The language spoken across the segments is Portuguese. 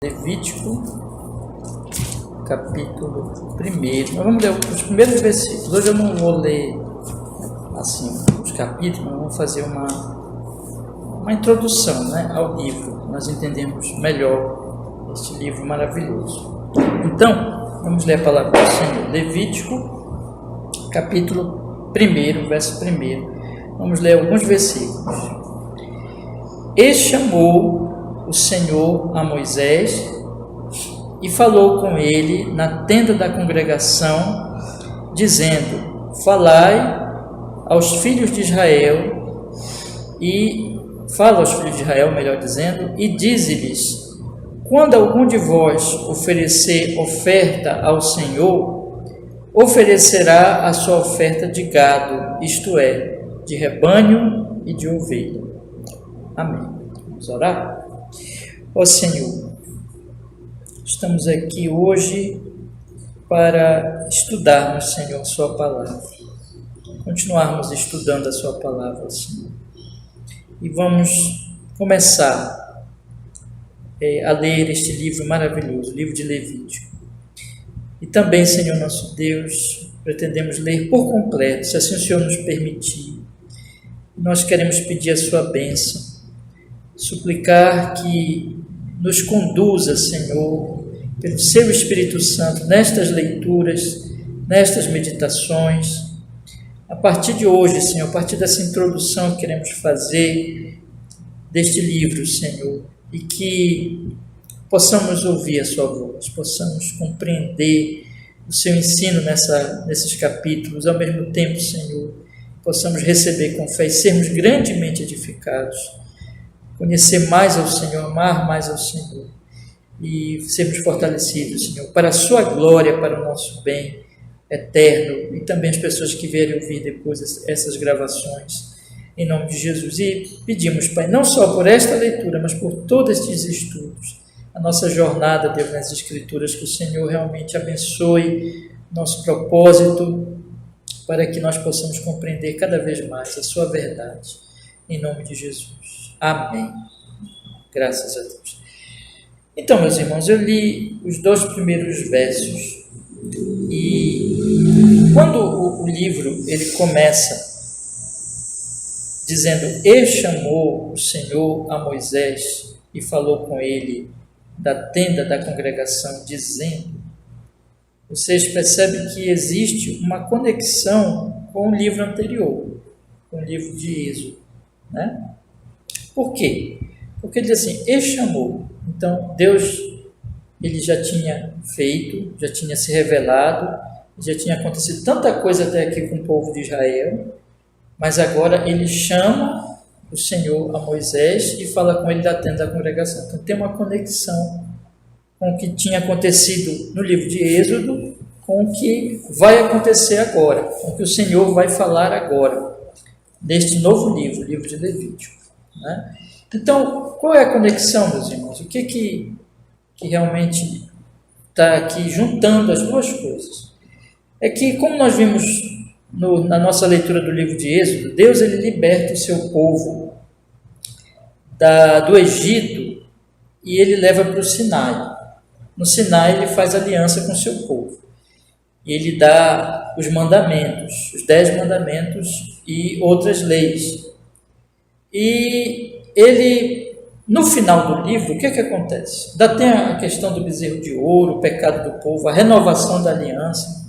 Levítico, capítulo 1. Nós vamos ler os primeiros versículos. Hoje eu não vou ler assim os capítulos, mas vamos fazer uma introdução, ao livro. Nós entendemos melhor este livro maravilhoso. Então, vamos ler a palavra do Senhor. Levítico, capítulo 1, verso 1. Vamos ler alguns versículos. E chamou o Senhor a Moisés e falou com ele na tenda da congregação, dizendo: Falai aos filhos de Israel, fala aos filhos de Israel, melhor dizendo, e dize-lhes: quando algum de vós oferecer oferta ao Senhor, oferecerá a sua oferta de gado, isto é, de rebanho e de ovelha. Amém. Vamos orar? Ó Senhor, estamos aqui hoje para estudarmos, Senhor, a sua palavra, continuarmos estudando a sua palavra, Senhor, e vamos começar a ler este livro maravilhoso, o livro de Levítico. E também, Senhor nosso Deus, pretendemos ler por completo, se assim o Senhor nos permitir. Nós queremos pedir a sua bênção, suplicar que nos conduza, Senhor, pelo seu Espírito Santo, nestas leituras, nestas meditações. A partir de hoje, Senhor, a partir dessa introdução que queremos fazer deste livro, Senhor, e que possamos ouvir a sua voz, possamos compreender o seu ensino nesses capítulos, ao mesmo tempo, Senhor, possamos receber com fé e sermos grandemente edificados, conhecer mais ao Senhor, amar mais ao Senhor e sermos fortalecidos, Senhor, para a sua glória, para o nosso bem eterno, e também as pessoas que vierem ouvir depois essas gravações, em nome de Jesus. E pedimos, Pai, não só por esta leitura, mas por todos estes estudos, a nossa jornada, Deus, nas Escrituras, que o Senhor realmente abençoe nosso propósito, para que nós possamos compreender cada vez mais a sua verdade, em nome de Jesus. Amém. Graças a Deus. Então, meus irmãos, eu li os 2 primeiros versos e quando o livro ele começa dizendo: E chamou o Senhor a Moisés e falou com ele da tenda da congregação, dizendo, vocês percebem que existe uma conexão com o livro anterior, com o livro de Êxodo, Por quê? Porque ele diz assim: e chamou. Então, Deus, ele já tinha feito, já tinha se revelado, já tinha acontecido tanta coisa até aqui com o povo de Israel, mas agora ele chama o Senhor a Moisés e fala com ele da tenda da congregação. Então, tem uma conexão com o que tinha acontecido no livro de Êxodo, com o que vai acontecer agora, com o que o Senhor vai falar agora, neste novo livro, o livro de Levítico. Então, qual é a conexão, meus irmãos? O que realmente está aqui juntando as duas coisas? É que, como nós vimos na nossa leitura do livro de Êxodo, Deus ele liberta o seu povo do Egito e ele leva para o Sinai. No Sinai ele faz aliança com o seu povo. E ele dá os mandamentos, os 10 mandamentos e outras leis. E ele, no final do livro, o que acontece? Ainda tem a questão do bezerro de ouro, o pecado do povo, a renovação da aliança,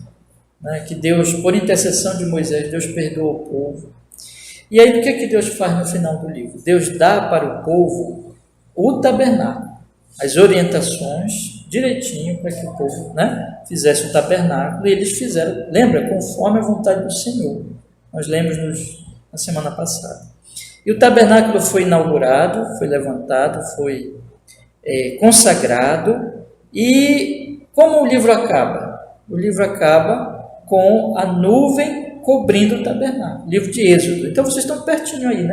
que Deus, por intercessão de Moisés, Deus perdoa o povo. E aí, o que Deus faz no final do livro? Deus dá para o povo o tabernáculo, as orientações direitinho para que o povo fizesse o tabernáculo, e eles fizeram, lembra, conforme a vontade do Senhor. Nós lemos na semana passada. E o tabernáculo foi inaugurado, foi levantado, foi consagrado. E como o livro acaba? O livro acaba com a nuvem cobrindo o tabernáculo, livro de Êxodo. Então vocês estão pertinho aí,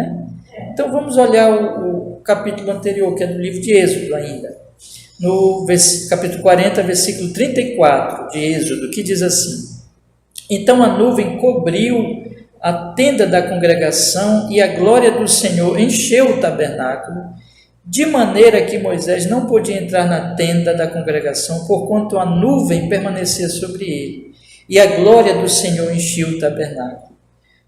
Então vamos olhar o capítulo anterior, que é do livro de Êxodo ainda. No capítulo 40, versículo 34 de Êxodo, que diz assim: Então a nuvem cobriu a tenda da congregação e a glória do Senhor encheu o tabernáculo de maneira que Moisés não podia entrar na tenda da congregação, porquanto a nuvem permanecia sobre ele, e a glória do Senhor enchia o tabernáculo.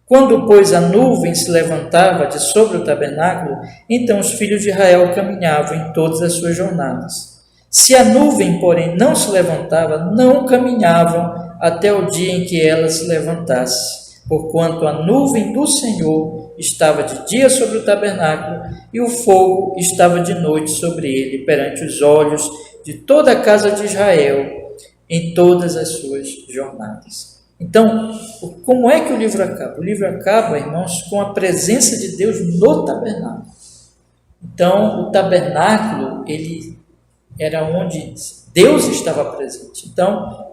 Quando, pois, a nuvem se levantava de sobre o tabernáculo, então os filhos de Israel caminhavam em todas as suas jornadas. Se a nuvem, porém, não se levantava, não caminhavam até o dia em que ela se levantasse, porquanto a nuvem do Senhor estava de dia sobre o tabernáculo e o fogo estava de noite sobre ele, perante os olhos de toda a casa de Israel, em todas as suas jornadas. Então, como é que o livro acaba? O livro acaba, irmãos, com a presença de Deus no tabernáculo. Então, o tabernáculo, ele era onde Deus estava presente. Então,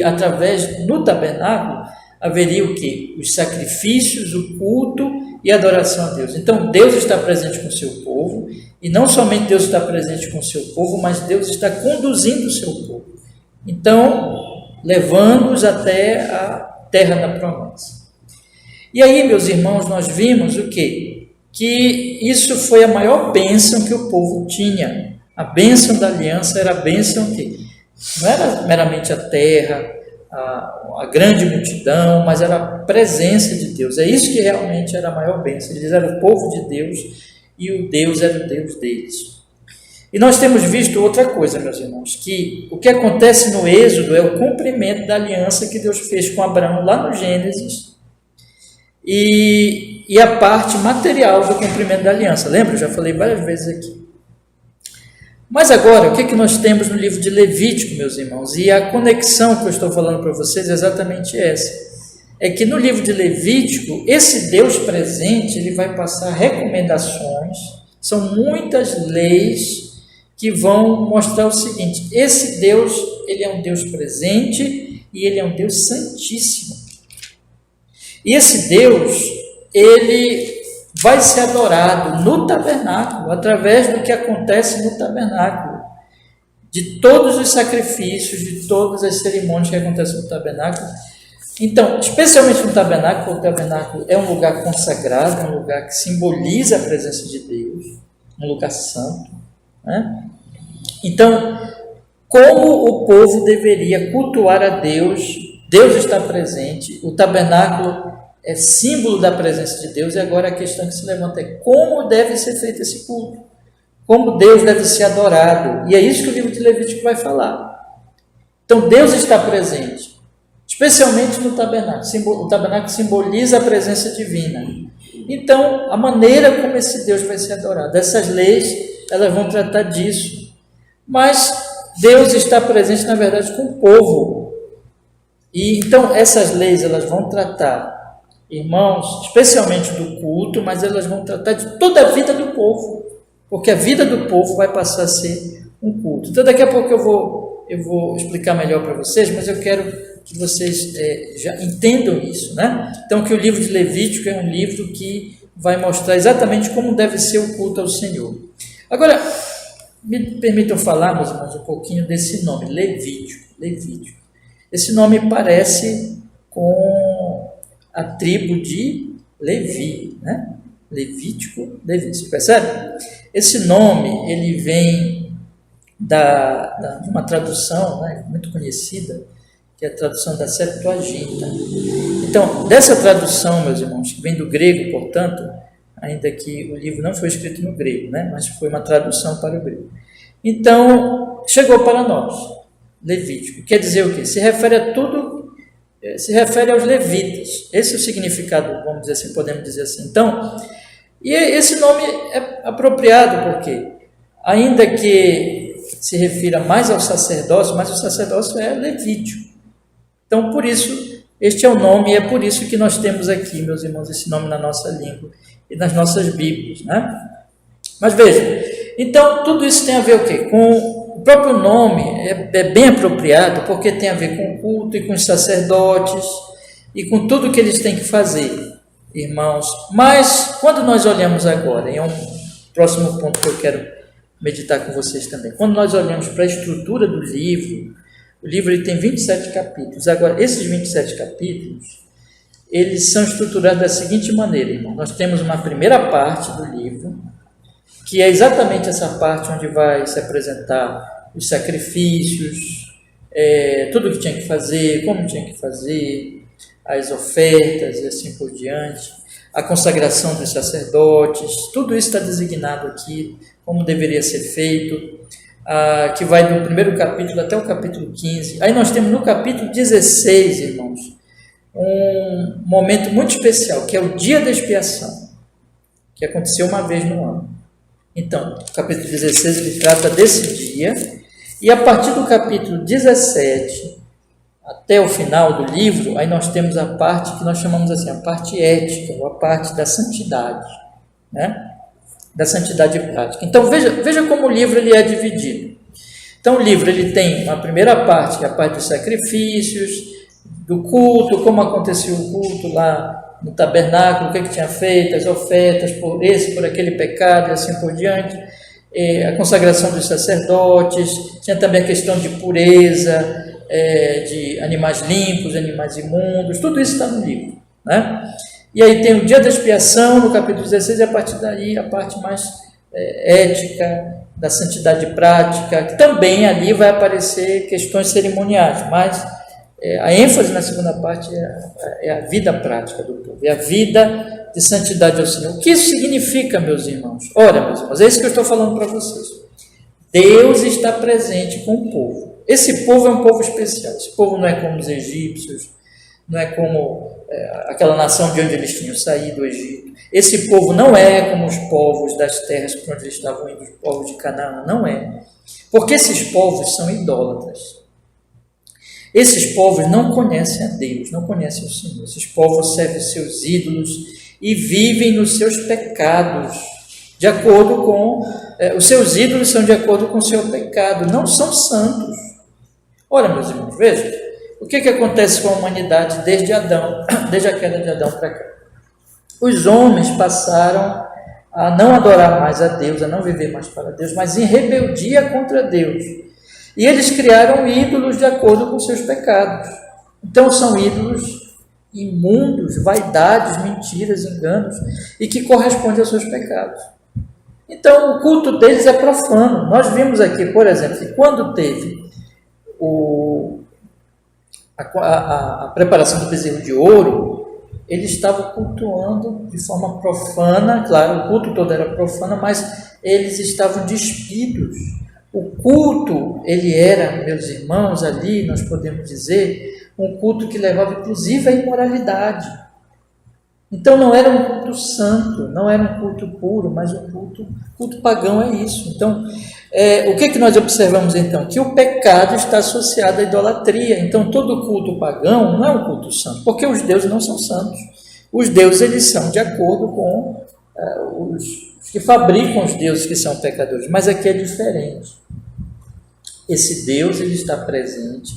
através do tabernáculo, haveria o quê? Os sacrifícios, o culto e a adoração a Deus. Então, Deus está presente com o seu povo, e não somente Deus está presente com o seu povo, mas Deus está conduzindo o seu povo. Então, levando-os até a terra da promessa. E aí, meus irmãos, nós vimos o quê? Que isso foi a maior bênção que o povo tinha. A bênção da aliança era a bênção que não era meramente a terra, a grande multidão, mas era a presença de Deus. É isso que realmente era a maior bênção. Eles eram o povo de Deus e o Deus era o Deus deles. E nós temos visto outra coisa, meus irmãos, que o que acontece no Êxodo é o cumprimento da aliança que Deus fez com Abraão lá no Gênesis e a parte material do cumprimento da aliança. Lembra? Eu já falei várias vezes aqui. Mas agora, o que é que nós temos no livro de Levítico, meus irmãos? E a conexão que eu estou falando para vocês é exatamente essa. É que no livro de Levítico, esse Deus presente, ele vai passar recomendações, são muitas leis que vão mostrar o seguinte: esse Deus, ele é um Deus presente e ele é um Deus santíssimo. E esse Deus, ele vai ser adorado no tabernáculo, através do que acontece no tabernáculo, de todos os sacrifícios, de todas as cerimônias que acontecem no tabernáculo. Então, especialmente no tabernáculo, o tabernáculo é um lugar consagrado, é um lugar que simboliza a presença de Deus, um lugar santo, né? Então, como o povo deveria cultuar a Deus? Deus está presente, o tabernáculo é símbolo da presença de Deus, e agora a questão que se levanta é como deve ser feito esse culto, como Deus deve ser adorado, e é isso que o livro de Levítico vai falar. Então, Deus está presente, especialmente no tabernáculo. O tabernáculo simboliza a presença divina. Então, a maneira como esse Deus vai ser adorado, essas leis, elas vão tratar disso. Mas Deus está presente, na verdade, com o povo. E então, essas leis, elas vão tratar, irmãos, especialmente do culto, mas elas vão tratar de toda a vida do povo, porque a vida do povo vai passar a ser um culto. Então, daqui a pouco eu vou explicar melhor para vocês, mas eu quero que vocês já entendam isso, né? Então, que o livro de Levítico é um livro que vai mostrar exatamente como deve ser o culto ao Senhor. Agora, me permitam falar, meus irmãos, um pouquinho desse nome, Levítico. Esse nome parece com a tribo de Levi, né? Levítico, Levi, você percebe? Esse nome, ele vem de uma tradução, né, muito conhecida, que é a tradução da Septuaginta. Então, dessa tradução, meus irmãos, que vem do grego, portanto, ainda que o livro não foi escrito no grego, né, mas foi uma tradução para o grego. Então, chegou para nós, Levítico. Quer dizer o quê? Se refere a tudo, se refere aos levitas. Esse é o significado, vamos dizer assim, podemos dizer assim. Então, e esse nome é apropriado porque, ainda que se refira mais ao sacerdócio, mas o sacerdócio é levítico. Então, por isso, este é o nome, e é por isso que nós temos aqui, meus irmãos, esse nome na nossa língua e nas nossas Bíblias, né? Mas vejam, então, tudo isso tem a ver o quê? Com o próprio nome, é bem apropriado, porque tem a ver com o culto e com os sacerdotes, e com tudo que eles têm que fazer, irmãos. Mas, quando nós olhamos agora, e é um próximo ponto que eu quero meditar com vocês também, quando nós olhamos para a estrutura do livro, o livro ele tem 27 capítulos. Agora, esses 27 capítulos, eles são estruturados da seguinte maneira, irmão. Nós temos uma primeira parte do livro, que é exatamente essa parte onde vai se apresentar os sacrifícios, tudo o que tinha que fazer, como tinha que fazer, as ofertas e assim por diante, a consagração dos sacerdotes, tudo isso está designado aqui, como deveria ser feito, que vai do primeiro capítulo até o capítulo 15. Aí nós temos no capítulo 16, irmãos, um momento muito especial, que é o dia da expiação, que aconteceu uma vez no ano. Então, o capítulo 16 ele trata desse dia, e a partir do capítulo 17 até o final do livro, aí nós temos a parte que nós chamamos assim, a parte ética, ou a parte da santidade, né? Da santidade prática. Então, veja como o livro ele é dividido. Então, o livro ele tem uma primeira parte, que é a parte dos sacrifícios, do culto, como aconteceu o culto lá no tabernáculo, o que tinha feito, as ofertas por aquele pecado e assim por diante, a consagração dos sacerdotes, tinha também a questão de pureza, de animais limpos, animais imundos, tudo isso está no livro, né? E aí tem o dia da expiação, no capítulo 16, e a partir daí a parte mais ética, da santidade prática, que também ali vai aparecer questões cerimoniais, mas a ênfase na segunda parte é a vida prática do povo, é a vida de santidade ao Senhor. O que isso significa, meus irmãos? Ora, meus irmãos, é isso que eu estou falando para vocês. Deus está presente com o povo. Esse povo é um povo especial. Esse povo não é como os egípcios, não é como aquela nação de onde eles tinham saído do Egito. Esse povo não é como os povos das terras por onde eles estavam indo, os povos de Canaã, não é. Porque esses povos são idólatras. Esses povos não conhecem a Deus, não conhecem o Senhor. Esses povos servem seus ídolos e vivem nos seus pecados, de acordo com... os seus ídolos são de acordo com o seu pecado, não são santos. Ora, meus irmãos, vejam, o que acontece com a humanidade desde Adão, desde a queda de Adão para cá? Os homens passaram a não adorar mais a Deus, a não viver mais para Deus, mas em rebeldia contra Deus. E eles criaram ídolos de acordo com seus pecados. Então são ídolos imundos, vaidades, mentiras, enganos, e que correspondem aos seus pecados. Então o culto deles é profano. Nós vimos aqui, por exemplo, que quando teve a preparação do bezerro de ouro, eles estavam cultuando de forma profana, claro, o culto todo era profano, mas eles estavam despidos. O culto, ele era, meus irmãos, ali nós podemos dizer, um culto que levava inclusive à imoralidade. Então não era um culto santo, não era um culto puro, mas um culto pagão é isso. Então, o que nós observamos então? Que o pecado está associado à idolatria. Então todo culto pagão não é um culto santo, porque os deuses não são santos. Os deuses eles são de acordo com os que fabricam os deuses que são pecadores, mas aqui é diferente. Esse Deus ele está presente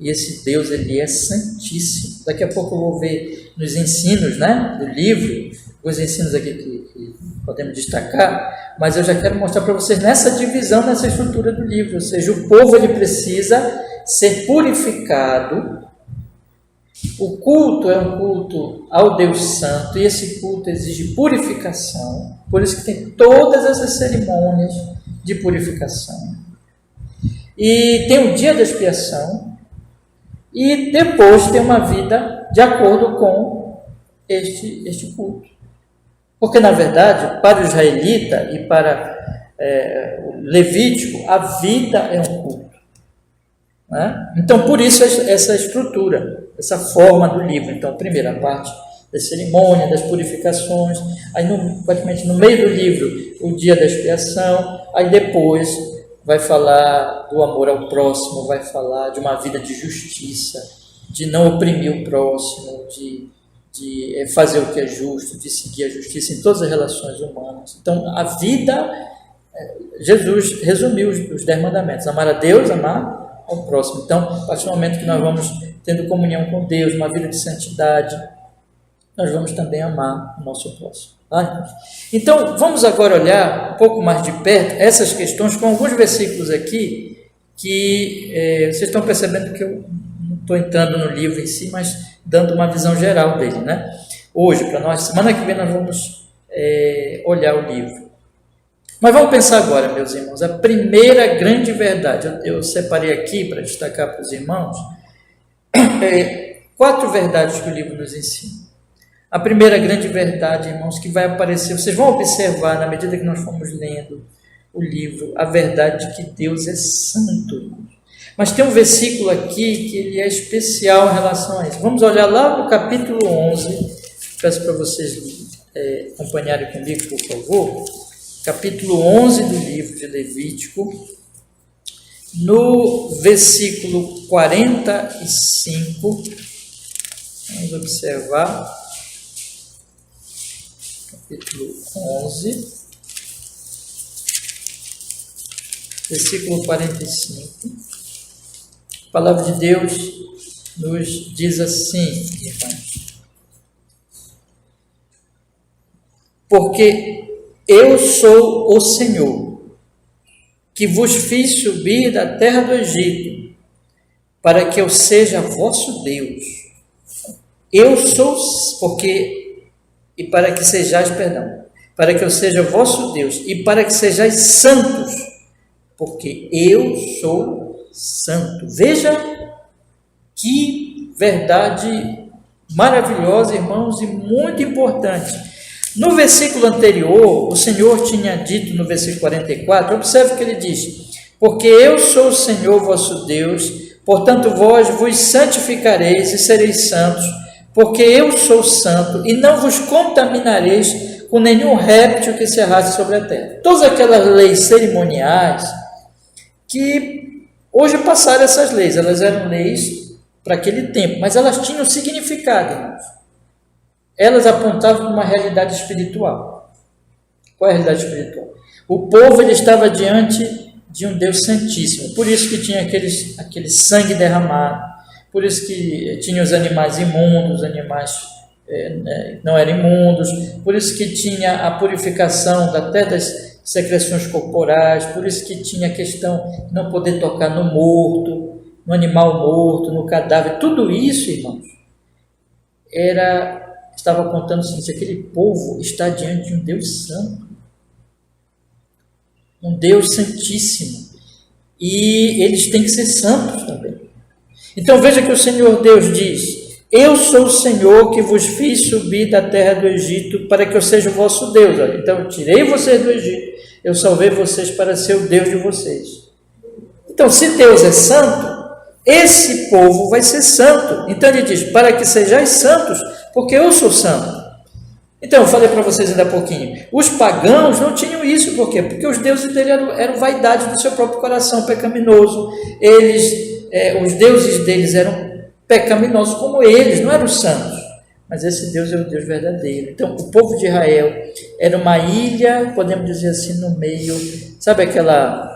e esse Deus ele é santíssimo. Daqui a pouco eu vou ver nos ensinos, né, do livro, os ensinos aqui que podemos destacar, mas eu já quero mostrar para vocês nessa divisão, nessa estrutura do livro, ou seja, o povo ele precisa ser purificado. O culto é um culto ao Deus Santo e esse culto exige purificação, por isso que tem todas essas cerimônias de purificação. E tem o dia da expiação e depois tem uma vida de acordo com este culto. Porque, na verdade, para o israelita e para o levítico, a vida é um culto. Né? Então, por isso, essa estrutura, essa forma do livro. Então, primeiro, a parte da cerimônia, das purificações, aí, praticamente no meio do livro, o dia da expiação, aí depois vai falar do amor ao próximo, vai falar de uma vida de justiça, de não oprimir o próximo, de fazer o que é justo, de seguir a justiça em todas as relações humanas. Então, a vida, Jesus resumiu os 10 mandamentos: amar a Deus, amar ao próximo. Então, a partir do momento que nós vamos tendo comunhão com Deus, uma vida de santidade, nós vamos também amar o nosso próximo. Tá? Então, vamos agora olhar um pouco mais de perto essas questões com alguns versículos aqui que vocês estão percebendo que eu não estou entrando no livro em si, mas dando uma visão geral dele, né? Hoje, para nós, semana que vem, nós vamos olhar o livro. Mas vamos pensar agora, meus irmãos, a primeira grande verdade. Eu separei aqui para destacar para os irmãos 4 verdades que o livro nos ensina. A primeira grande verdade, irmãos, que vai aparecer, vocês vão observar na medida que nós formos lendo o livro, a verdade de que Deus é santo, irmãos. Mas tem um versículo aqui que ele é especial em relação a isso. Vamos olhar lá no capítulo 11, peço para vocês acompanharem comigo, por favor. Capítulo 11 do livro de Levítico, no versículo 45, vamos observar, capítulo 11, versículo 45, a palavra de Deus nos diz assim, irmãos: porque eu sou o Senhor, que vos fiz subir da terra do Egito, para que eu seja vosso Deus. Eu sou, para que sejais, para que eu seja vosso Deus, e para que sejais santos, porque eu sou santo. Veja que verdade maravilhosa, irmãos, e muito importante. No versículo anterior, o Senhor tinha dito no versículo 44, observe que ele diz: porque eu sou o Senhor vosso Deus, portanto vós vos santificareis e sereis santos, porque eu sou santo, e não vos contaminareis com nenhum réptil que se arraste sobre a terra. Todas aquelas leis cerimoniais que hoje passaram, essas leis, elas eram leis para aquele tempo, mas elas tinham significado, irmãos. Elas apontavam para uma realidade espiritual. Qual é a realidade espiritual? O povo ele estava diante de um Deus santíssimo, por isso que tinha aquele sangue derramado, por isso que tinha os animais imundos, os animais não eram imundos, por isso que tinha a purificação até das secreções corporais, por isso que tinha a questão de não poder tocar no morto, no animal morto, no cadáver. Tudo isso, irmãos, estava apontando o seguinte: aquele povo está diante de um Deus santo, um Deus santíssimo, e eles têm que ser santos também. Então veja que o Senhor Deus diz: eu sou o Senhor que vos fiz subir da terra do Egito para que eu seja o vosso Deus. Então eu tirei vocês do Egito, eu salvei vocês para ser o Deus de vocês. Então, se Deus é santo, esse povo vai ser santo. Então ele diz: para que sejais santos, porque eu sou santo. Então, eu falei para vocês ainda há pouquinho, os pagãos não tinham isso, por quê? Porque os deuses dele eram vaidade do seu próprio coração pecaminoso, os deuses deles eram pecaminosos como eles, não eram santos, mas esse Deus é o Deus verdadeiro. Então, o povo de Israel era uma ilha, podemos dizer assim, no meio, sabe aquela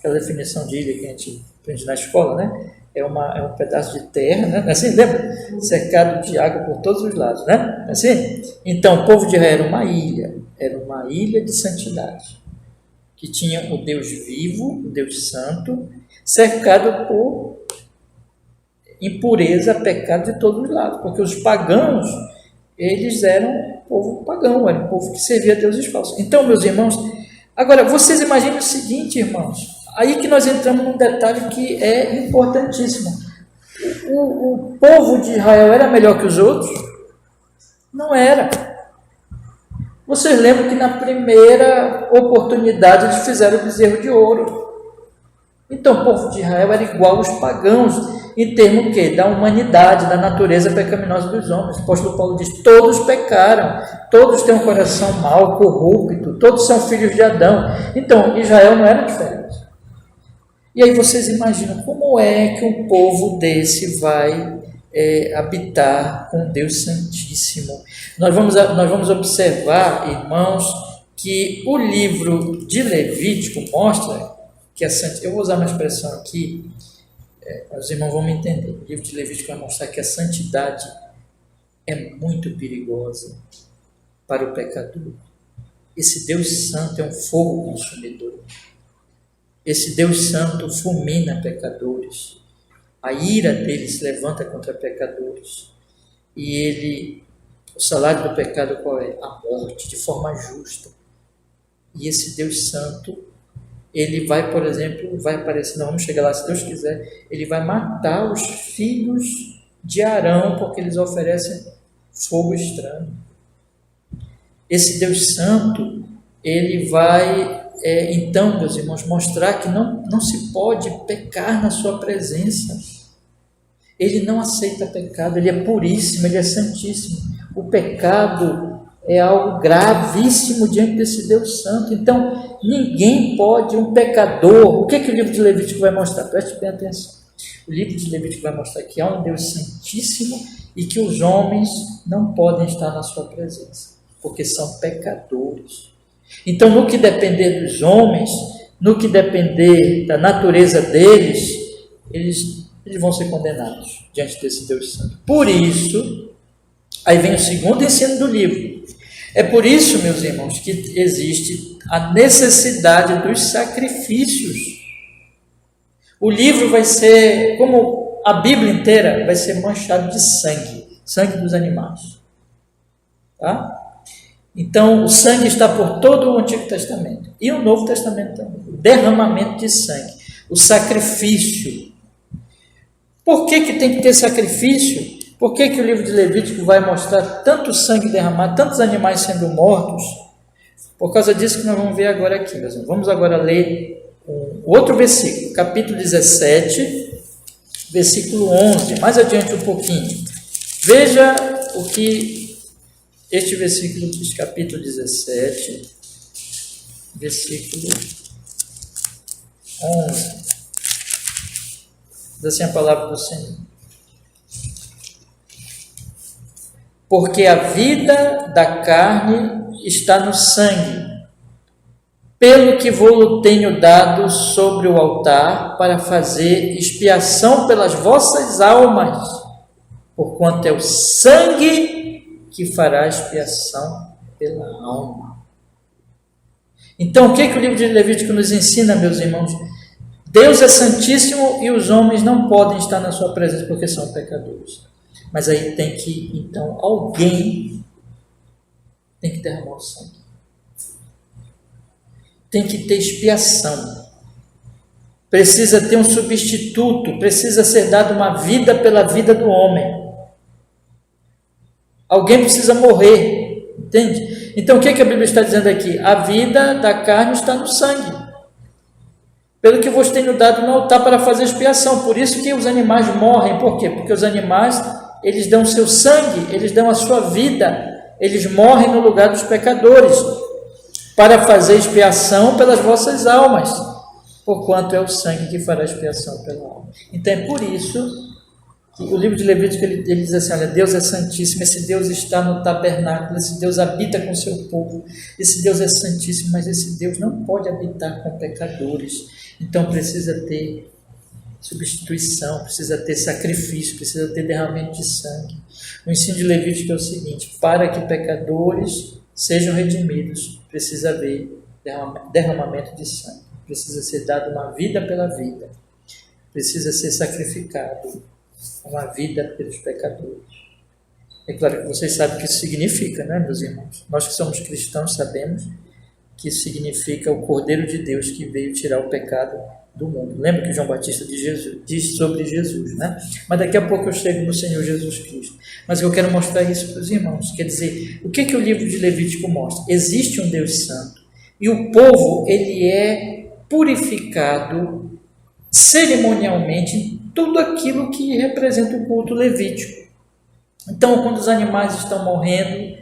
definição de ilha que a gente aprende na escola, né? É um pedaço de terra, né? Assim, lembra? Cercado de água por todos os lados, né? Assim? Então, o povo de Israel era uma ilha de santidade, que tinha o Deus vivo, o Deus santo, cercado por impureza, pecado de todos os lados, porque os pagãos, eles eram um povo pagão, era um povo que servia a deuses falsos. Então, meus irmãos, agora, vocês imaginem o seguinte, irmãos, aí que nós entramos num detalhe que é importantíssimo. O povo de Israel era melhor que os outros? Não era. Vocês lembram que na primeira oportunidade eles fizeram o bezerro de ouro. Então o povo de Israel era igual aos pagãos, em termos da humanidade, da natureza pecaminosa dos homens. O apóstolo Paulo diz: todos pecaram, todos têm um coração mau, corrupto, todos são filhos de Adão. Então Israel não era diferente. E aí vocês imaginam como é que um povo desse vai habitar com Deus Santíssimo. Nós vamos observar, irmãos, que o livro de Levítico mostra que eu vou usar uma expressão aqui, os irmãos vão me entender. O livro de Levítico vai mostrar que a santidade é muito perigosa para o pecador. Esse Deus Santo é um fogo consumidor. Esse Deus Santo fulmina pecadores. A ira dele se levanta contra pecadores. E o salário do pecado qual é? A morte, de forma justa. E esse Deus Santo, ele vai, por exemplo, vai aparecer, não vamos chegar lá se Deus quiser, ele vai matar os filhos de Arão, porque eles oferecem fogo estranho. Esse Deus Santo, ele vai, então, meus irmãos, mostrar que não se pode pecar na sua presença. Ele não aceita pecado, ele é puríssimo, ele é santíssimo. O pecado é algo gravíssimo diante desse Deus Santo. Então, ninguém pode, um pecador... O que o livro de Levítico vai mostrar? Preste bem atenção. O livro de Levítico vai mostrar que há um Deus santíssimo e que os homens não podem estar na sua presença, porque são pecadores. Então, no que depender dos homens, no que depender da natureza deles, eles vão ser condenados diante desse Deus Santo. Por isso, aí vem o segundo ensino do livro. É por isso, meus irmãos, que existe a necessidade dos sacrifícios. O livro vai ser, como a Bíblia inteira, vai ser manchado de sangue dos animais. Tá? Então, o sangue está por todo o Antigo Testamento e o Novo Testamento também. O derramamento de sangue, o sacrifício. Por que tem que ter sacrifício? Por que o livro de Levítico vai mostrar tanto sangue derramado, tantos animais sendo mortos? Por causa disso que nós vamos ver agora aqui, meus irmãos. Vamos agora ler outro versículo, capítulo 17, versículo 11, mais adiante um pouquinho. Veja o que este versículo diz, capítulo 17, versículo 11. Diz assim a palavra do Senhor. Porque a vida da carne está no sangue, pelo que vou-lo tenho dado sobre o altar, para fazer expiação pelas vossas almas, porquanto é o sangue que fará expiação pela alma. Então, o que o livro de Levítico nos ensina, meus irmãos? Deus é santíssimo e os homens não podem estar na sua presença porque são pecadores. Mas aí tem que, então, alguém tem que derramar o sangue. Tem que ter expiação. Precisa ter um substituto, precisa ser dada uma vida pela vida do homem. Alguém precisa morrer, entende? Então, o que a Bíblia está dizendo aqui? A vida da carne está no sangue. Pelo que vos tenho dado no altar para fazer expiação. Por isso que os animais morrem. Por quê? Porque os animais, eles dão seu sangue, eles dão a sua vida, eles morrem no lugar dos pecadores, para fazer expiação pelas vossas almas, porquanto é o sangue que fará expiação pela alma. Então é por isso que o livro de Levítico ele diz assim: olha, Deus é santíssimo, esse Deus está no tabernáculo, esse Deus habita com seu povo, esse Deus é santíssimo, mas esse Deus não pode habitar com pecadores. Então precisa ter substituição, precisa ter sacrifício, precisa ter derramamento de sangue. O ensino de Levítico é o seguinte: para que pecadores sejam redimidos, precisa haver derramamento de sangue, precisa ser dado uma vida pela vida, precisa ser sacrificado uma vida pelos pecadores. É claro que vocês sabem o que isso significa, né, meus irmãos? Nós que somos cristãos sabemos que isso significa o Cordeiro de Deus que veio tirar o pecado do mundo. Lembra que João Batista diz sobre Jesus, né? Mas daqui a pouco eu chego no Senhor Jesus Cristo. Mas eu quero mostrar isso para os irmãos. Quer dizer, o que o livro de Levítico mostra? Existe um Deus santo e o povo ele é purificado cerimonialmente em tudo aquilo que representa o culto levítico. Então, quando os animais estão morrendo,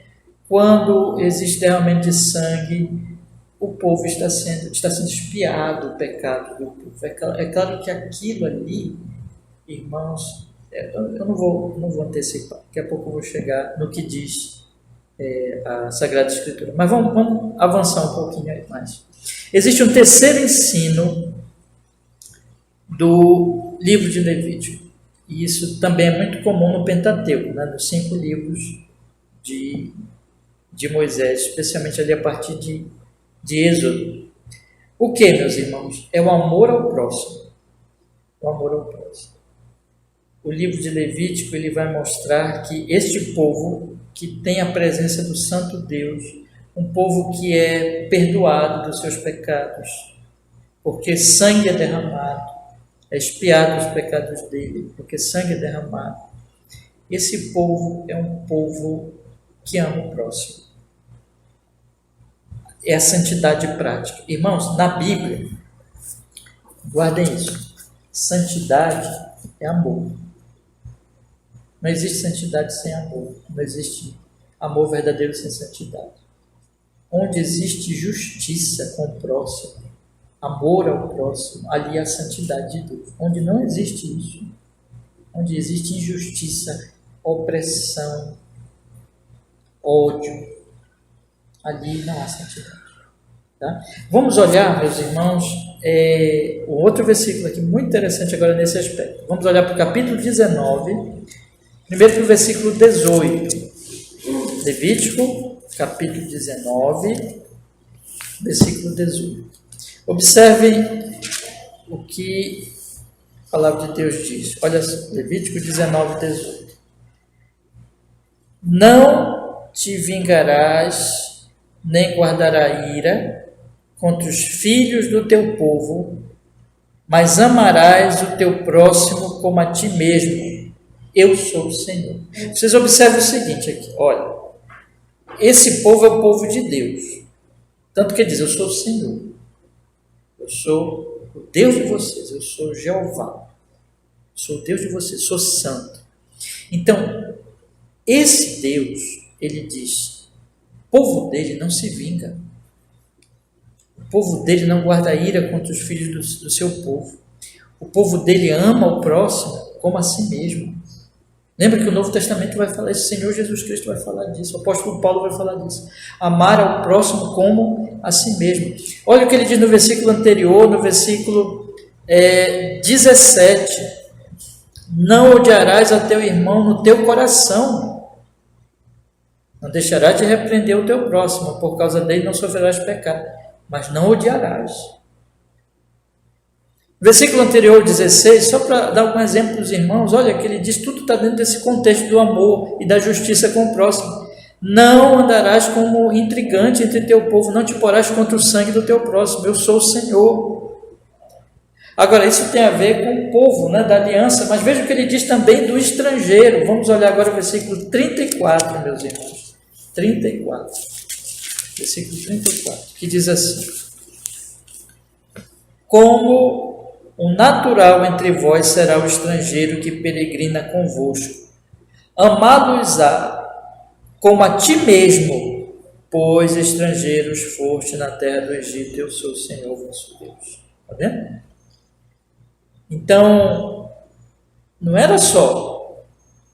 quando existe derramamento de sangue, o povo está sendo expiado o pecado do povo. É claro que aquilo ali, irmãos, eu não vou antecipar, daqui a pouco eu vou chegar no que diz a Sagrada Escritura. Mas vamos avançar um pouquinho mais. Existe um terceiro ensino do livro de Levítico, e isso também é muito comum no Pentateuco, né? Nos 5 livros de Moisés, especialmente ali a partir de Êxodo. O que, meus irmãos? É o amor ao próximo. O amor ao próximo. O livro de Levítico ele vai mostrar que este povo que tem a presença do Santo Deus um povo que é perdoado dos seus pecados, porque sangue é derramado, é expiado os pecados dele, porque sangue é derramado. Esse povo é um povo que ama o próximo. É a santidade prática. Irmãos, na Bíblia, guardem isso, santidade é amor. Não existe santidade sem amor, não existe amor verdadeiro sem santidade. Onde existe justiça com o próximo, amor ao próximo, ali há a santidade de Deus. Onde não existe isso, onde existe injustiça, opressão, ódio, ali não há santidade. Tá? Vamos olhar, meus irmãos, um outro versículo aqui muito interessante agora nesse aspecto. Vamos olhar para o capítulo 19, primeiro para o versículo 18. Levítico, capítulo 19, versículo 18. Observem o que a palavra de Deus diz. Olha só, Levítico 19, 18. Não te vingarás, nem guardará ira contra os filhos do teu povo, mas amarás o teu próximo como a ti mesmo. Eu sou o Senhor. Vocês observem o seguinte aqui, olha, esse povo é o povo de Deus, tanto que ele diz, eu sou o Senhor, eu sou o Deus de vocês, eu sou Jeová, sou o Deus de vocês, sou santo. Então, esse Deus, ele diz, o povo dele não se vinga, o povo dele não guarda ira contra os filhos do seu povo, o povo dele ama o próximo como a si mesmo. Lembra que o Novo Testamento vai falar isso, o Senhor Jesus Cristo vai falar disso, o apóstolo Paulo vai falar disso, amar ao próximo como a si mesmo. Olha o que ele diz no versículo anterior, no versículo 17, não odiarás a teu irmão no teu coração, não deixarás de repreender o teu próximo, por causa dele não sofrerás pecado, mas não odiarás. Versículo anterior, 16, só para dar um exemplo para os irmãos, olha que ele diz, tudo está dentro desse contexto do amor e da justiça com o próximo. Não andarás como intrigante entre teu povo, não te porás contra o sangue do teu próximo, eu sou o Senhor. Agora, isso tem a ver com o povo, né, da aliança, mas veja o que ele diz também do estrangeiro. Vamos olhar agora o versículo 34, meus irmãos. 34. Versículo 34, que diz assim: como o natural entre vós será o estrangeiro que peregrina convosco. Amá-los-á como a ti mesmo, pois estrangeiros foste na terra do Egito, eu sou o Senhor vosso Deus. Está vendo? Então, não era só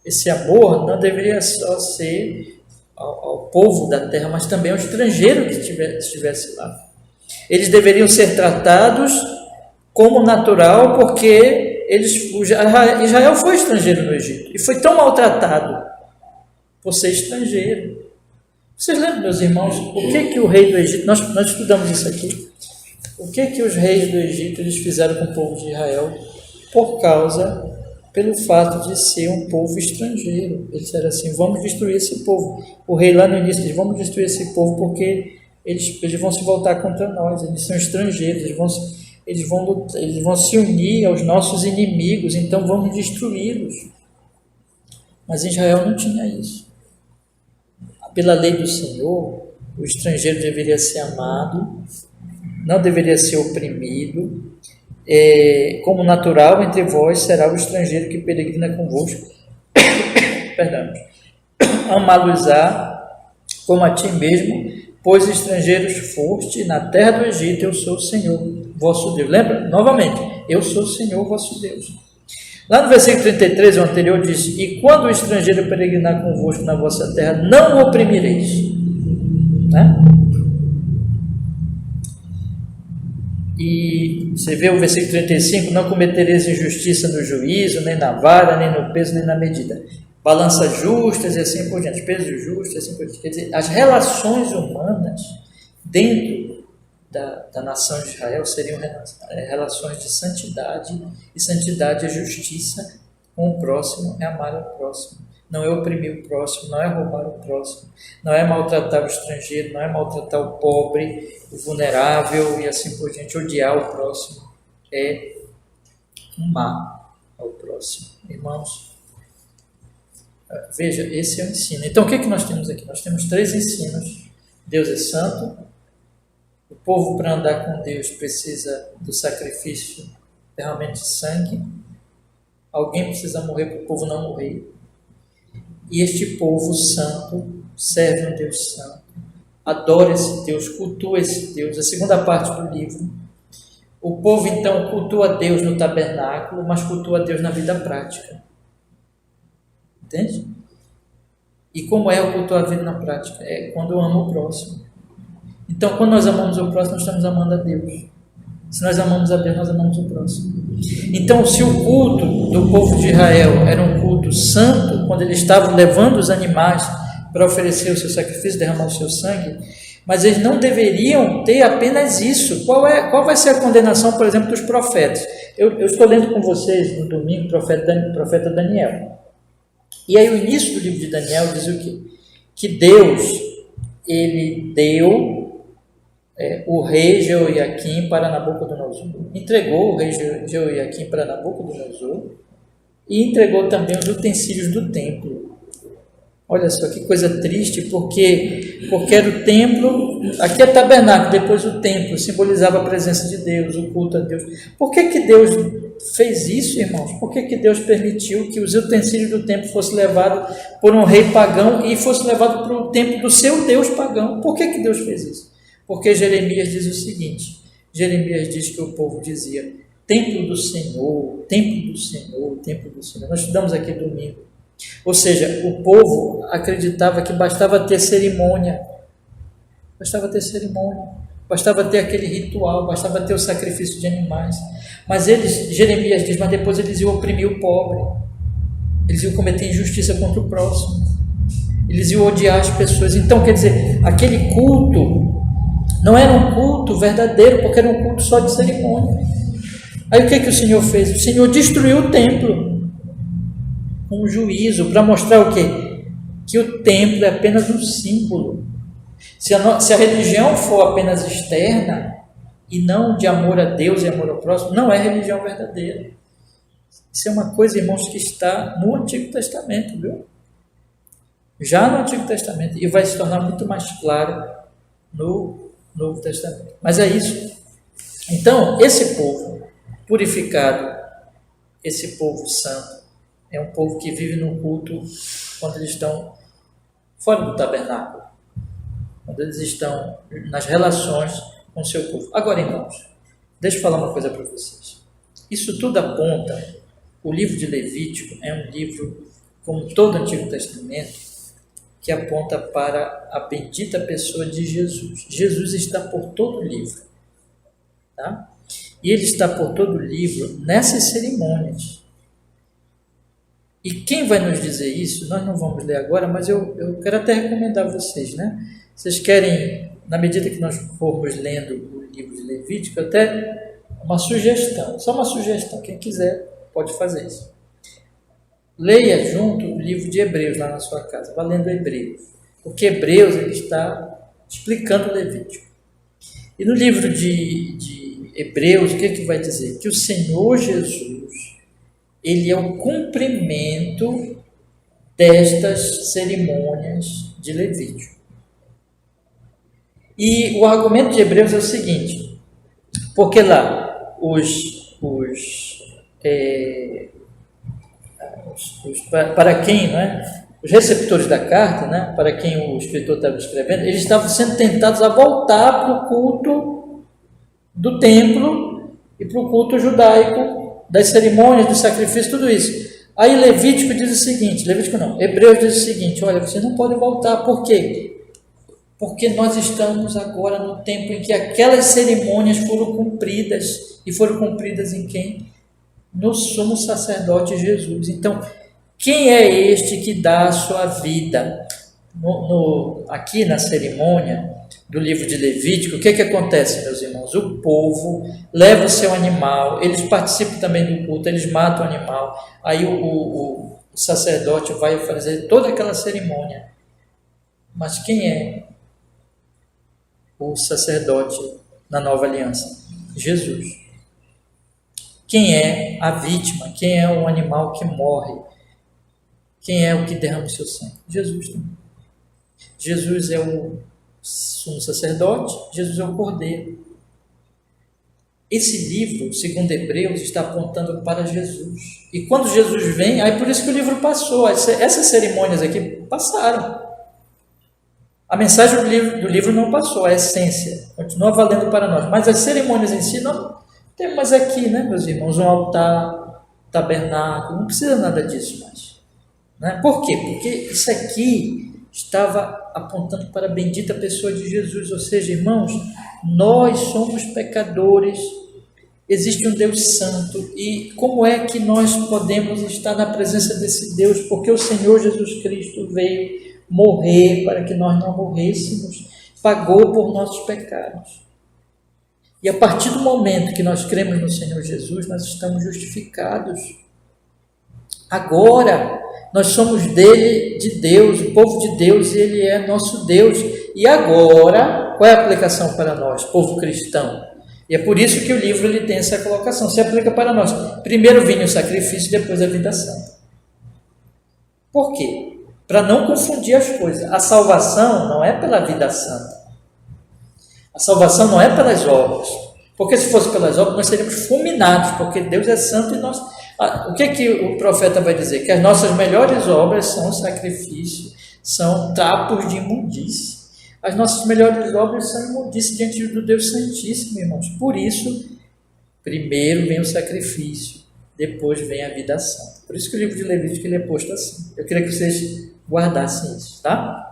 esse amor, não deveria só ser ao povo da terra, mas também ao estrangeiro que estivesse lá. Eles deveriam ser tratados como natural, porque Israel foi estrangeiro no Egito e foi tão maltratado por ser estrangeiro. Vocês lembram, meus irmãos, o que o rei do Egito, nós estudamos isso aqui, o que os reis do Egito eles fizeram com o povo de Israel pelo fato de ser um povo estrangeiro. Eles disseram assim, vamos destruir esse povo. O rei lá no início disse, vamos destruir esse povo porque eles vão se voltar contra nós, eles são estrangeiros, eles vão se unir aos nossos inimigos, então vamos destruí-los. Mas Israel não tinha isso. Pela lei do Senhor, o estrangeiro deveria ser amado, não deveria ser oprimido. Como natural entre vós será o estrangeiro que peregrina convosco. Perdão. Amá-los-á como a ti mesmo, pois estrangeiros foste na terra do Egito, eu sou o Senhor vosso Deus. Lembra? Novamente, eu sou o Senhor vosso Deus. Lá no versículo 33, o anterior diz, e quando o estrangeiro peregrinar convosco na vossa terra, não o oprimireis. Né? E você vê o versículo 35, não cometereis injustiça no juízo, nem na vara, nem no peso, nem na medida. Balanças justas e assim por diante, pesos justos e assim por diante. Quer dizer, as relações humanas dentro da nação de Israel seriam relações de santidade, e santidade é justiça com o próximo, é amar o próximo. não é oprimir o próximo, não é roubar o próximo, não é maltratar o estrangeiro, não é maltratar o pobre, o vulnerável e assim por diante, odiar o próximo, é amar ao próximo. Irmãos, veja, esse é o ensino. Então, o que nós temos aqui? Nós temos 3 ensinos. Deus é santo, o povo para andar com Deus precisa do sacrifício, derramamento de sangue, alguém precisa morrer para o povo não morrer. E este povo santo serve um Deus santo, adora esse Deus, cultua esse Deus. A segunda parte do livro, o povo então cultua a Deus no tabernáculo, mas cultua a Deus na vida prática. Entende? E como é o culto a vida na prática? É quando eu amo o próximo. Então, quando nós amamos o próximo, nós estamos amando a Deus. Se nós amamos a Deus, nós amamos o próximo. Então, se o culto do povo de Israel era um culto santo, quando eles estavam levando os animais para oferecer o seu sacrifício, derramar o seu sangue, mas eles não deveriam ter apenas isso. Qual vai ser a condenação, por exemplo, dos profetas? Eu estou lendo com vocês no domingo o profeta Daniel. E aí o início do livro de Daniel diz o quê? Que Deus, ele deu o rei Jeoiaquim para Nabucodonosor, entregou o rei Jeoiaquim para Nabucodonosor e entregou também os utensílios do templo. Olha só que coisa triste, porque era o templo, aqui é tabernáculo, depois o templo, simbolizava a presença de Deus, o culto a Deus. Por que Deus fez isso, irmãos? Por que Deus permitiu que os utensílios do templo fossem levados por um rei pagão e fossem levados para o templo do seu Deus pagão? Por que Deus fez isso? Porque Jeremias diz o seguinte, Jeremias diz que o povo dizia, templo do Senhor, templo do Senhor, templo do Senhor. Nós estudamos aqui domingo. Ou seja, o povo acreditava que bastava ter cerimônia, bastava ter aquele ritual, bastava ter o sacrifício de animais. Mas Jeremias diz, mas depois eles iam oprimir o pobre, eles iam cometer injustiça contra o próximo, eles iam odiar as pessoas. Então, quer dizer, aquele culto não era um culto verdadeiro, porque era um culto só de cerimônia. Aí o que o Senhor fez? O Senhor destruiu o templo com juízo, para mostrar o quê? Que o templo é apenas um símbolo. Se a religião for apenas externa, e não de amor a Deus e amor ao próximo, não é religião verdadeira. Isso é uma coisa, irmãos, que está no Antigo Testamento, viu? Já no Antigo Testamento, e vai se tornar muito mais claro no Novo Testamento. Mas é isso. Então, esse povo purificado, esse povo santo, é um povo que vive no culto quando eles estão fora do tabernáculo, quando eles estão nas relações com o seu povo. Agora, irmãos, deixa eu falar uma coisa para vocês. Isso tudo aponta, o livro de Levítico é um livro, como todo o Antigo Testamento, que aponta para a bendita pessoa de Jesus. Jesus está por todo o livro, tá? E ele está por todo o livro nessas cerimônias. E quem vai nos dizer isso, nós não vamos ler agora, mas eu quero até recomendar a vocês, né? Vocês querem, na medida que nós formos lendo o livro de Levítico, até uma sugestão, só uma sugestão, quem quiser pode fazer isso. Leia junto o livro de Hebreus lá na sua casa, vá lendo Hebreus, porque Hebreus ele está explicando Levítico. E no livro de Hebreus, o que vai dizer? Que o Senhor Jesus, ele é o cumprimento destas cerimônias de Levítico. E o argumento de Hebreus é o seguinte, porque lá para quem, né, os receptores da carta, né, para quem o escritor estava escrevendo, eles estavam sendo tentados a voltar para o culto do templo e para o culto judaico, das cerimônias, do sacrifício, tudo isso. Aí Levítico diz o seguinte, Hebreus diz o seguinte, olha, você não pode voltar, por quê? Porque nós estamos agora no tempo em que aquelas cerimônias foram cumpridas, e foram cumpridas em quem? No sumo sacerdote Jesus. Então, quem é este que dá a sua vida? Aqui na cerimônia do livro de Levítico, o que acontece, meus irmãos? O povo leva o seu animal, eles participam também do culto, eles matam o animal, aí o o sacerdote vai fazer toda aquela cerimônia. Mas quem é o sacerdote na nova aliança? Jesus. Quem é a vítima? Quem é o animal que morre? Quem é o que derrama o seu sangue? Jesus também. Jesus é o sumo sacerdote, Jesus é o cordeiro. Esse livro, segundo Hebreus, está apontando para Jesus. E quando Jesus vem, aí por isso que o livro passou. Essas cerimônias aqui passaram. A mensagem do livro não passou, a essência continua valendo para nós. Mas as cerimônias em si não temos aqui, né, meus irmãos? Um altar, tabernáculo, não precisa nada disso mais. Né? Por quê? Porque isso aqui estava apontando para a bendita pessoa de Jesus. Ou seja, irmãos, nós somos pecadores, existe um Deus santo, e como é que nós podemos estar na presença desse Deus? Porque o Senhor Jesus Cristo veio morrer para que nós não morrêssemos, pagou por nossos pecados. E a partir do momento que nós cremos no Senhor Jesus, nós estamos justificados. Agora, nós somos dele, de Deus, o povo de Deus, e ele é nosso Deus. E agora, qual é a aplicação para nós, povo cristão? E é por isso que o livro ele tem essa colocação, se aplica para nós. Primeiro vinha o sacrifício, depois a vida santa. Por quê? Para não confundir as coisas. A salvação não é pela vida santa. A salvação não é pelas obras. Porque se fosse pelas obras, nós seríamos fulminados, porque Deus é santo e nós... O que o profeta vai dizer? Que as nossas melhores obras são sacrifício, são trapos de imundície. As nossas melhores obras são imundície diante do Deus Santíssimo, irmãos. Por isso, primeiro vem o sacrifício, depois vem a vida santa. Por isso que o livro de Levítico ele é posto assim. Eu queria que vocês guardassem isso, tá?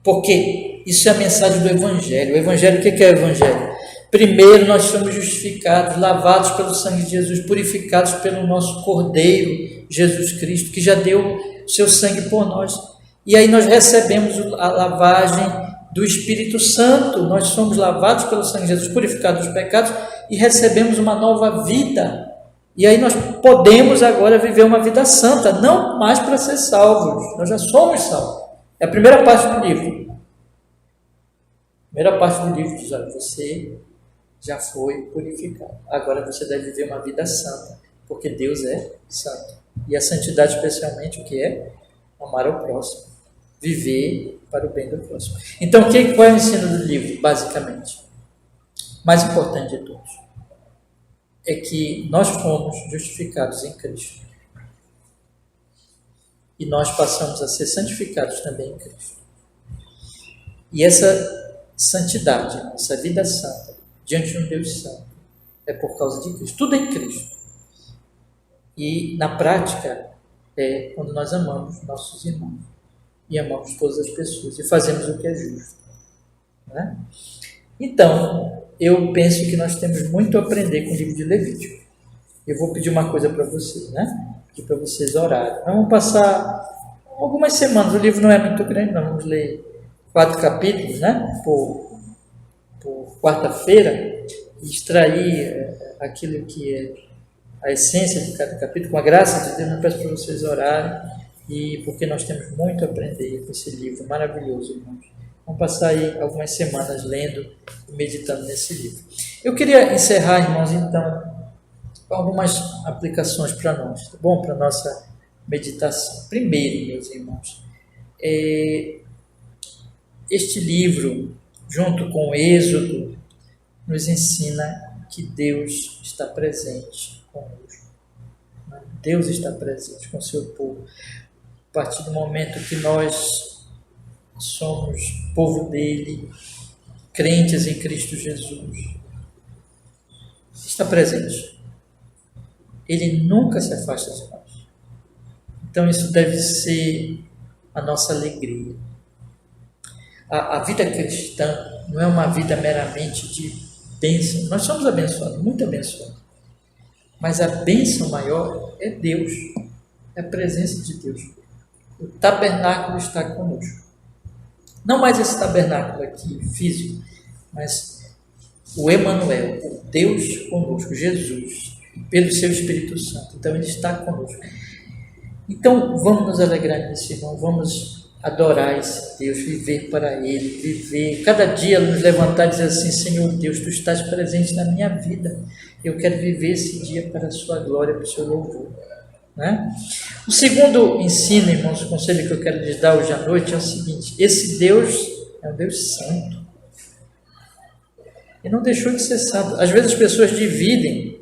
Porque isso é a mensagem do Evangelho. O Evangelho, o que é o Evangelho? Primeiro nós somos justificados, lavados pelo sangue de Jesus, purificados pelo nosso Cordeiro, Jesus Cristo, que já deu o seu sangue por nós. E aí nós recebemos a lavagem do Espírito Santo, nós somos lavados pelo sangue de Jesus, purificados dos pecados e recebemos uma nova vida. E aí nós podemos agora viver uma vida santa, não mais para ser salvos, nós já somos salvos. É a primeira parte do livro. A primeira parte do livro diz, olha, você já foi purificado. Agora você deve viver uma vida santa, porque Deus é santo. E a santidade especialmente o que é? Amar ao próximo. Viver para o bem do próximo. Então, qual é o ensino do livro, basicamente? Mais importante de todos. É que nós fomos justificados em Cristo. E nós passamos a ser santificados também em Cristo. E essa santidade, essa vida santa, diante de um Deus santo, é por causa de Cristo. Tudo é em Cristo. E, na prática, é quando nós amamos nossos irmãos. E amamos todas as pessoas. E fazemos o que é justo. Né? Então, eu penso que nós temos muito a aprender com o livro de Levítico. Eu vou pedir uma coisa para vocês, né? Pedir para vocês orarem. Nós vamos passar algumas semanas. O livro não é muito grande, nós vamos ler 4 capítulos, né? Por quarta-feira, e extrair aquilo que é a essência de cada capítulo. Com a graça de Deus, eu peço para vocês orarem, e porque nós temos muito a aprender com esse livro maravilhoso, irmãos. Vamos passar aí algumas semanas lendo e meditando nesse livro. Eu queria encerrar, irmãos, então, com algumas aplicações para nós, tá bom? Para a nossa meditação. Primeiro, meus irmãos, este livro, junto com o Êxodo, nos ensina que Deus está presente conosco. Deus está presente com o seu povo. A partir do momento que nós somos povo dele, crentes em Cristo Jesus, está presente. Ele nunca se afasta de nós. Então isso deve ser a nossa alegria. A vida cristã não é uma vida meramente de bênção. Nós somos abençoados, muito abençoados. Mas a bênção maior é Deus, é a presença de Deus. O tabernáculo está conosco. Não mais esse tabernáculo aqui, físico, mas o Emanuel, o Deus conosco, Jesus, pelo seu Espírito Santo. Então ele está conosco. Então, vamos nos alegrar nisso, irmão. Vamos adorar esse Deus, viver para Ele, viver. Cada dia nos levantar e dizer assim: Senhor Deus, Tu estás presente na minha vida. Eu quero viver esse dia para a Sua glória, para o Seu louvor. Né? O segundo ensino, irmãos, o conselho que eu quero lhes dar hoje à noite é o seguinte: esse Deus é um Deus santo. E não deixou de ser santo. Às vezes as pessoas dividem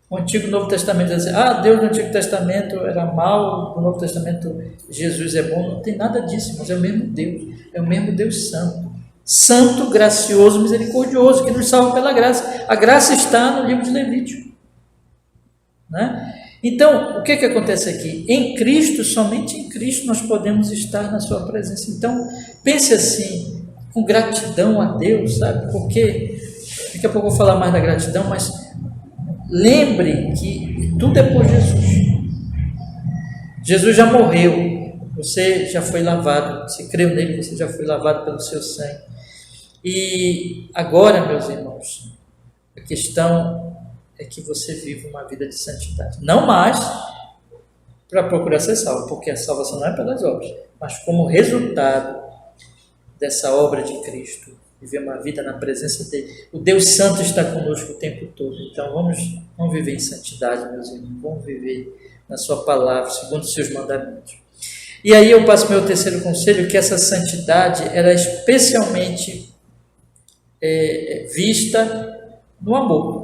o Antigo e o Novo Testamento, dizem assim: Deus no Antigo Testamento era mau, no Novo Testamento Jesus é bom. Não tem nada disso, mas é o mesmo Deus, é o mesmo Deus santo. Santo, gracioso, misericordioso, que nos salva pela graça. A graça está no livro de Levítico. Né? Então, o que acontece aqui? Em Cristo, somente em Cristo nós podemos estar na sua presença. Então, pense assim, com gratidão a Deus, sabe? Porque, daqui a pouco eu vou falar mais da gratidão, mas lembre que tudo é por Jesus. Jesus já morreu, você já foi lavado, você creu nele, você já foi lavado pelo seu sangue. E agora, meus irmãos, a questão é que você vive uma vida de santidade. Não mais para procurar ser salvo, porque a salvação não é pelas obras, mas como resultado dessa obra de Cristo, viver uma vida na presença dele. O Deus Santo está conosco o tempo todo. Então vamos viver em santidade, meus irmãos. Vamos viver na sua palavra, segundo os seus mandamentos. E aí eu passo meu terceiro conselho, que essa santidade era especialmente vista no amor.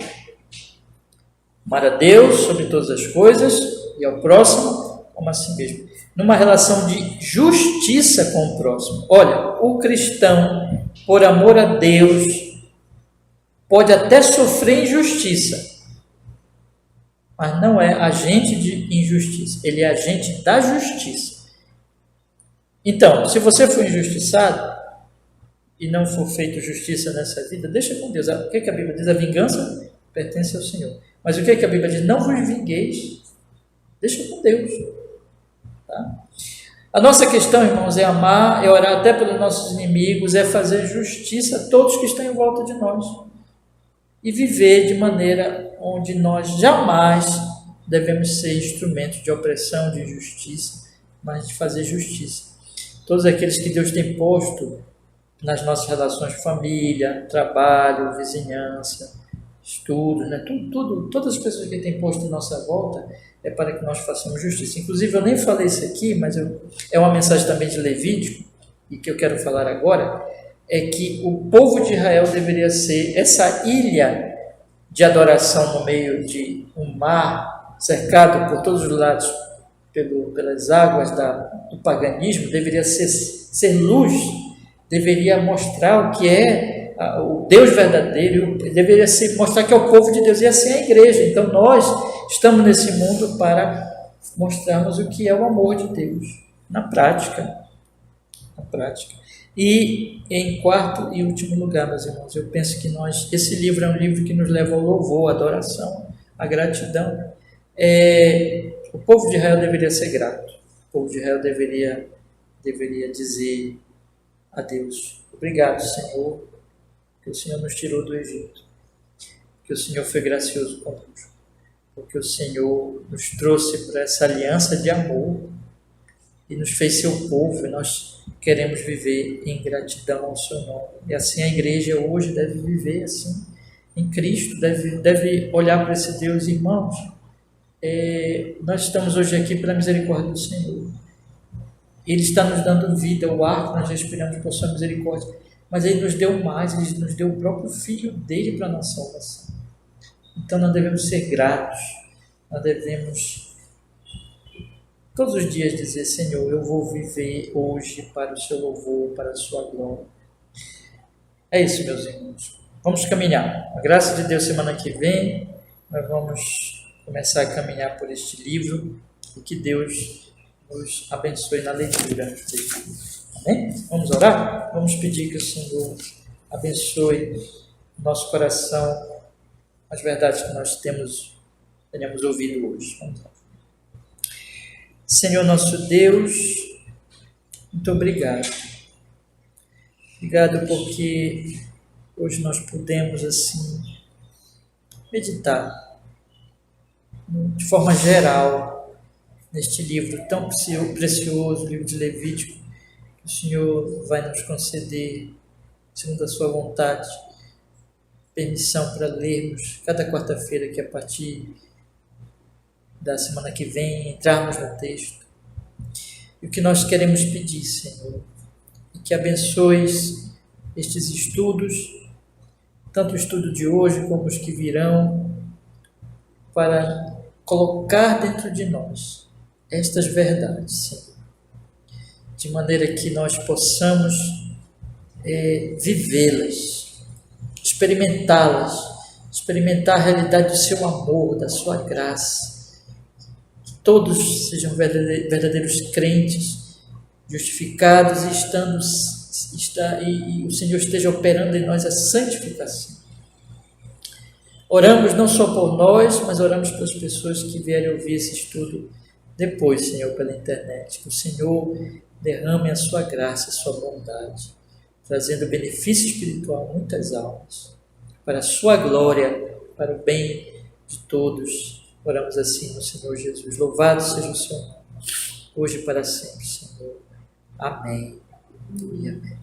Amar a Deus sobre todas as coisas e ao próximo como a si mesmo. Numa relação de justiça com o próximo. Olha, o cristão, por amor a Deus, pode até sofrer injustiça, mas não é agente de injustiça, ele é agente da justiça. Então, se você for injustiçado e não for feito justiça nessa vida, deixa com Deus. O que a Bíblia diz? A vingança pertence ao Senhor. Mas o que a Bíblia diz? Não vos vingueis. Deixa com Deus. Tá? A nossa questão, irmãos, é amar, é orar até pelos nossos inimigos, é fazer justiça a todos que estão em volta de nós e viver de maneira onde nós jamais devemos ser instrumentos de opressão, de injustiça, mas de fazer justiça. Todos aqueles que Deus tem posto nas nossas relações de família, trabalho, vizinhança, estudos, né? Todas as pessoas que têm posto em nossa volta é para que nós façamos justiça. Inclusive, eu nem falei isso aqui, mas é uma mensagem também de Levítico, e que eu quero falar agora, é que o povo de Israel deveria ser essa ilha de adoração no meio de um mar, cercado por todos os lados pelas águas do paganismo, deveria ser luz, deveria mostrar o que é o Deus verdadeiro, deveria mostrar que é o povo de Deus, e assim é a igreja. Então nós estamos nesse mundo para mostrarmos o que é o amor de Deus, na prática. E em quarto e último lugar, meus irmãos, eu penso que esse livro é um livro que nos leva ao louvor, à adoração, à gratidão. O povo de Israel deveria ser grato, o povo de Israel deveria dizer a Deus: obrigado, Senhor, que o Senhor nos tirou do Egito, que o Senhor foi gracioso conosco, porque o Senhor nos trouxe para essa aliança de amor e nos fez seu povo, e nós queremos viver em gratidão ao seu nome. E assim a igreja hoje deve viver assim, em Cristo, deve olhar para esse Deus. Irmãos, nós estamos hoje aqui pela misericórdia do Senhor. Ele está nos dando vida, o ar que nós respiramos por sua misericórdia, mas Ele nos deu mais, Ele nos deu o próprio Filho dele para a nossa salvação. Então nós devemos ser gratos, nós devemos todos os dias dizer: Senhor, eu vou viver hoje para o seu louvor, para a sua glória. É isso, meus irmãos. Vamos caminhar. A graça de Deus, semana que vem, nós vamos começar a caminhar por este livro, e que Deus nos abençoe na leitura deste livro. Amém? Vamos orar? Vamos pedir que o Senhor abençoe o nosso coração, as verdades que nós tenhamos ouvido hoje. Vamos lá. Senhor nosso Deus, muito obrigado. Obrigado porque hoje nós podemos assim meditar de forma geral neste livro tão precioso, o livro de Levítico, que o Senhor vai nos conceder, segundo a sua vontade, permissão para lermos cada quarta-feira, que a partir da semana que vem entrarmos no texto. E o que nós queremos pedir, Senhor, é que abençoes estes estudos, tanto o estudo de hoje como os que virão, para colocar dentro de nós estas verdades, Senhor, de maneira que nós possamos vivê-las, experimentar a realidade do seu amor, da sua graça, que todos sejam verdadeiros crentes, justificados e o Senhor esteja operando em nós a santificação. Oramos não só por nós, mas oramos pelas pessoas que vierem ouvir esse estudo depois, Senhor, pela internet. Que o Senhor derrame a sua graça, a sua bondade, trazendo benefício espiritual a muitas almas, para a sua glória, para o bem de todos. Oramos assim no Senhor Jesus. Louvado seja o seu nome, hoje e para sempre, Senhor. Amém e amém.